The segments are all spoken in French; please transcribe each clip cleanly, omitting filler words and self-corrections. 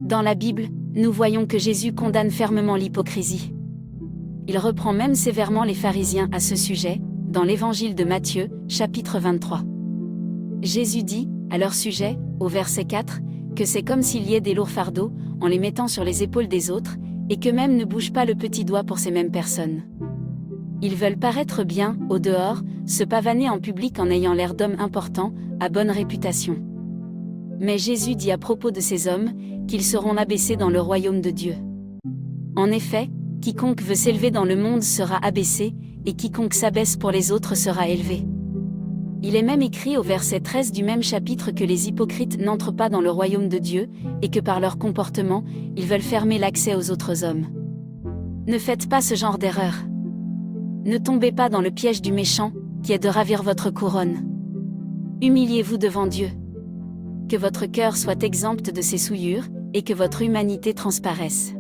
Dans la Bible, nous voyons que Jésus condamne fermement l'hypocrisie. Il reprend même sévèrement les pharisiens à ce sujet, dans l'évangile de Matthieu, chapitre 23. Jésus dit, à leur sujet, au verset 4, que c'est comme s'il y ait des lourds fardeaux, en les mettant sur les épaules des autres, et qu'eux-mêmes ne bougent pas le petit doigt pour ces mêmes personnes. Ils veulent paraître bien, au dehors, se pavaner en public en ayant l'air d'hommes importants, à bonne réputation. Mais Jésus dit à propos de ces hommes, qu'ils seront abaissés dans le royaume de Dieu. En effet, quiconque veut s'élever dans le monde sera abaissé, et quiconque s'abaisse pour les autres sera élevé. Il est même écrit au verset 13 du même chapitre que les hypocrites n'entrent pas dans le royaume de Dieu, et que par leur comportement, ils veulent fermer l'accès aux autres hommes. Ne faites pas ce genre d'erreur. Ne tombez pas dans le piège du méchant, qui est de ravir votre couronne. Humiliez-vous devant Dieu. Que votre cœur soit exempt de ses souillures, et que votre humanité transparaisse.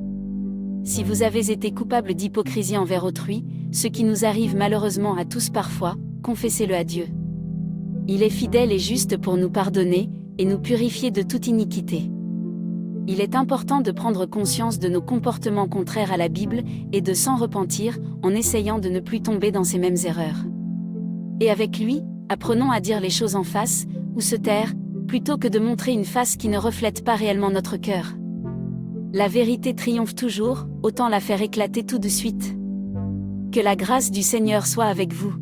Si vous avez été coupable d'hypocrisie envers autrui, ce qui nous arrive malheureusement à tous parfois, confessez-le à Dieu. Il est fidèle et juste pour nous pardonner, et nous purifier de toute iniquité. Il est important de prendre conscience de nos comportements contraires à la Bible, et de s'en repentir, en essayant de ne plus tomber dans ces mêmes erreurs. Et avec lui, apprenons à dire les choses en face, ou se taire, plutôt que de montrer une face qui ne reflète pas réellement notre cœur. La vérité triomphe toujours, autant la faire éclater tout de suite. Que la grâce du Seigneur soit avec vous.